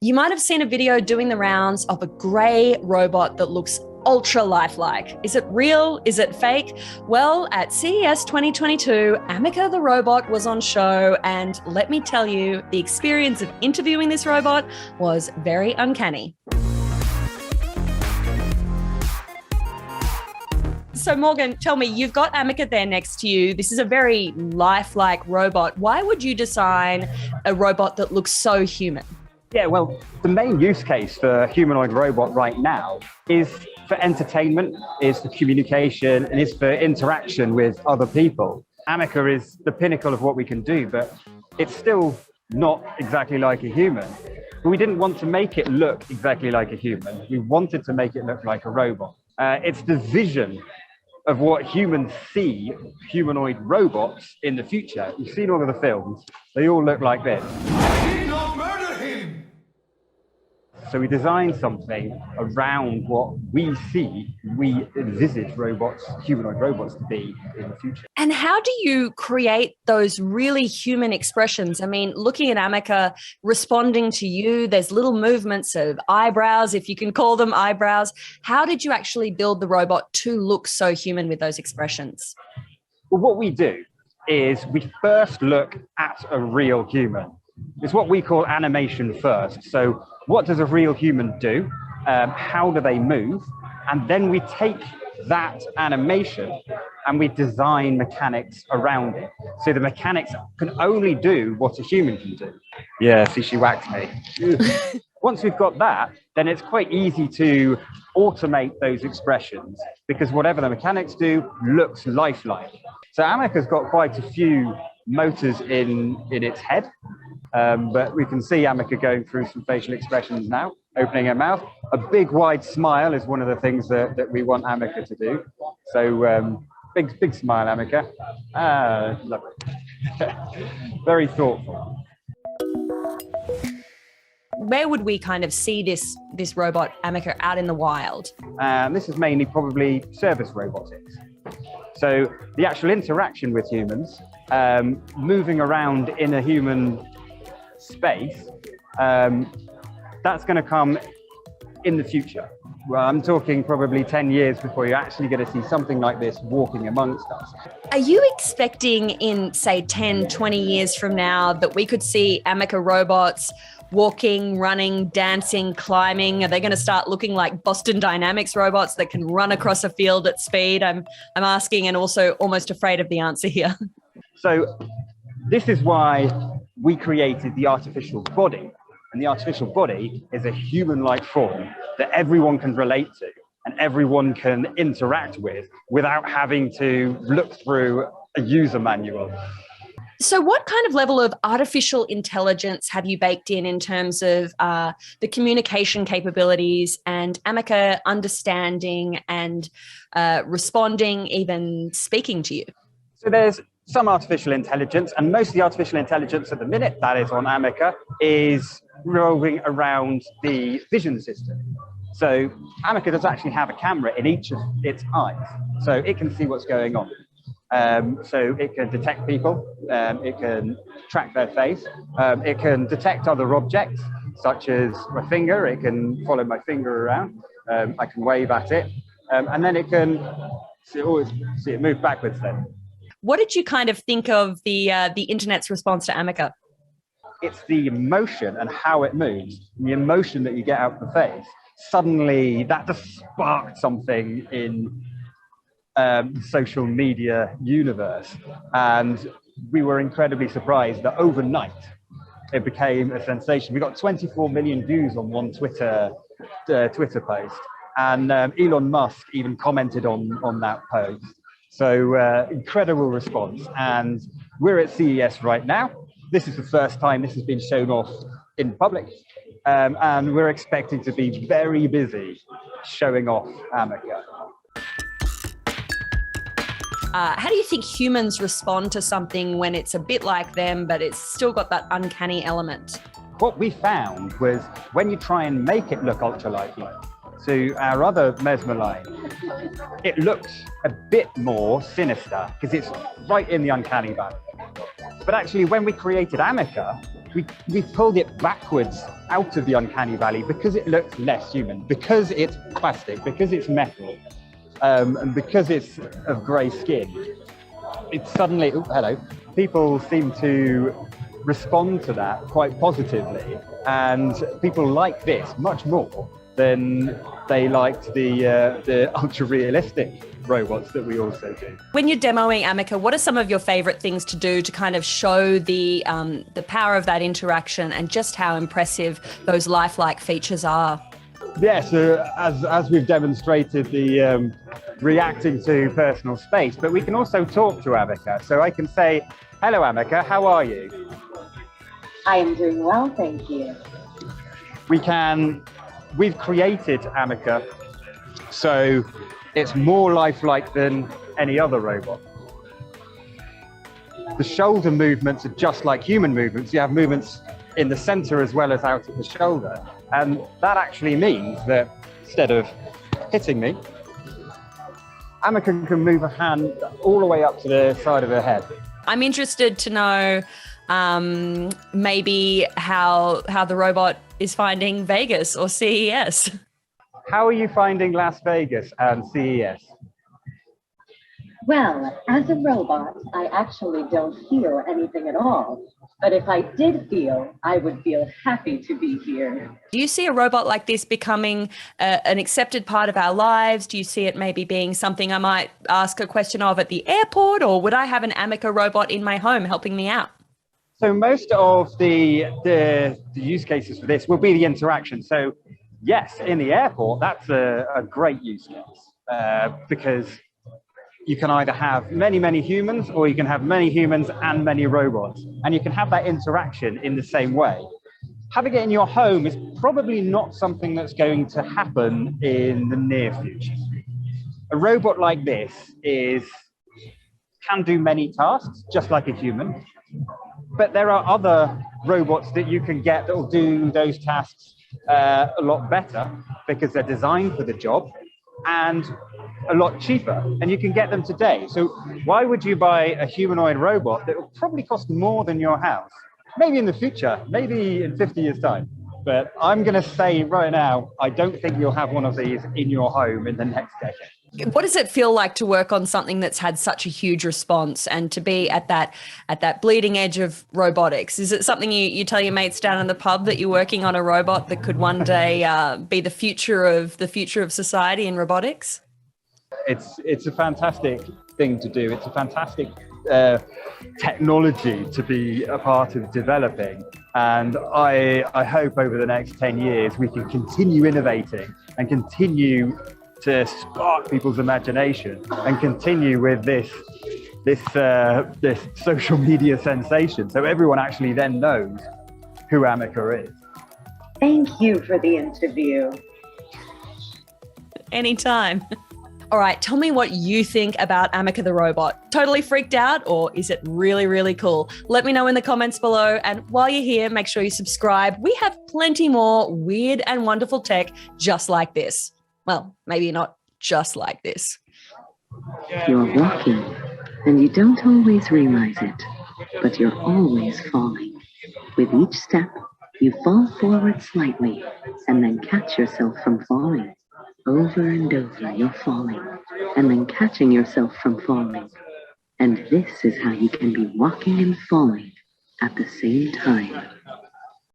You might have seen a video doing the rounds of a grey robot that looks ultra lifelike. Is it real? Is it fake? Well, at CES 2022, Ameca the robot was on show, and let me tell you, the experience of interviewing this robot was very uncanny. So Morgan, tell me, you've got Ameca there next to you. This is a very lifelike robot. Why would you design a robot that looks so human? Yeah, well, the main use case for a humanoid robot right now is for entertainment, is for communication, and is for interaction with other people. Ameca is the pinnacle of what we can do, but it's still not exactly like a human. But we didn't want to make it look exactly like a human. We wanted to make it look like a robot. It's the vision of what humans see humanoid robots in the future. You've seen all of the films. They all look like this. I did not murder him! So we designed something around what we see, we envisage robots, humanoid robots to be in the future. And how do you create those really human expressions? I mean, looking at Ameca responding to you, there's little movements of eyebrows, if you can call them eyebrows. How did you actually build the robot to look so human with those expressions? Well, what we do is we first look at a real human. It's what we call animation first. So what does a real human do? How do they move? And then we take that animation and we design mechanics around it. So the mechanics can only do what a human can do. Yeah, see, she whacked me. Once we've got that, then it's quite easy to automate those expressions because whatever the mechanics do looks lifelike. So Ameca's got quite a few motors in its head. But we can see Ameca going through some facial expressions now, opening her mouth. A big wide smile is one of the things that we want Ameca to do. So big smile, Ameca. Lovely. Very thoughtful. Where would we kind of see this robot, Ameca, out in the wild? This is mainly probably service robotics. So the actual interaction with humans, moving around in a human space, that's going to come in the future. Well, I'm talking probably 10 years before you're actually going to see something like this walking amongst us. Are you expecting in, say, 10, 20 years from now that we could see Ameca robots walking, running, dancing, climbing? Are they going to start looking like Boston Dynamics robots that can run across a field at speed? I'm asking, and also almost afraid of the answer here. So this is why we created the artificial body. And the artificial body is a human-like form that everyone can relate to and everyone can interact with without having to look through a user manual. So what kind of level of artificial intelligence have you baked in terms of the communication capabilities and Ameca understanding and responding, even speaking to you? So there's some artificial intelligence, and most of the artificial intelligence at the minute that is on Ameca is revolving around the vision system. So Ameca does actually have a camera in each of its eyes, so it can see what's going on. So it can detect people, it can track their face, it can detect other objects, such as my finger. It can follow my finger around, I can wave at it, and then it can see it move backwards then. What did you kind of think of the internet's response to Ameca? It's the emotion and how it moves, the emotion that you get out of the face. Suddenly, that just sparked something in the social media universe. And we were incredibly surprised that overnight, it became a sensation. We got 24 million views on one Twitter post. And Elon Musk even commented on that post. So incredible response. And we're at CES right now. This is the first time this has been shown off in public. And we're expecting to be very busy showing off Ameca. How do you think humans respond to something when it's a bit like them, but it's still got that uncanny element? What we found was when you try and make it look ultra-lifelike, to our other Mesmer line, it looks a bit more sinister because it's right in the uncanny valley. But actually, when we created Ameca, we've pulled it backwards out of the uncanny valley because it looks less human, because it's plastic, because it's metal, and because it's of grey skin. It's suddenly, oh, hello, people seem to respond to that quite positively, and people like this much more than they liked the ultra-realistic robots that we also do. When you're demoing Ameca, what are some of your favorite things to do to kind of show the power of that interaction and just how impressive those lifelike features are? Yes, as we've demonstrated, the reacting to personal space, but we can also talk to Ameca. So I can say, hello Ameca, how are you? I am doing well, thank you. We've created Ameca so it's more lifelike than any other robot. The shoulder movements are just like human movements. You have movements in the center as well as out at the shoulder. And that actually means that instead of hitting me, Ameca can move a hand all the way up to the side of her head. I'm interested to know maybe how the robot is finding Vegas or CES. How are you finding Las Vegas and CES? Well, as a robot, I actually don't feel anything at all. But if I did feel, I would feel happy to be here. Do you see a robot like this becoming an accepted part of our lives? Do you see it maybe being something I might ask a question of at the airport, or would I have an Ameca robot in my home helping me out? So most of the use cases for this will be the interaction. So yes, in the airport, that's a great use case because you can either have many humans, or you can have many humans and many robots, and you can have that interaction in the same way. Having it in your home is probably not something that's going to happen in the near future. A robot like this can do many tasks, just like a human, but there are other robots that you can get that will do those tasks a lot better because they're designed for the job and a lot cheaper, and you can get them today. So why would you buy a humanoid robot that will probably cost more than your house? Maybe in the future, maybe in 50 years time. But I'm going to say right now, I don't think you'll have one of these in your home in the next decade. What does it feel like to work on something that's had such a huge response and to be at that bleeding edge of robotics? Is it something you tell your mates down in the pub that you're working on a robot that could one day be the future of society in robotics? It's a fantastic thing to do. It's a fantastic technology to be a part of developing. And I hope over the next 10 years we can continue innovating and continue to spark people's imagination and continue with this social media sensation, so everyone actually then knows who Ameca is. Thank you for the interview. Anytime. All right, tell me what you think about Ameca the robot. Totally freaked out, or is it really, really cool? Let me know in the comments below. And while you're here, make sure you subscribe. We have plenty more weird and wonderful tech just like this. Well, maybe not just like this. You're walking, and you don't always realize it, but you're always falling. With each step, you fall forward slightly, and then catch yourself from falling. Over and over, you're falling, and then catching yourself from falling. And this is how you can be walking and falling at the same time.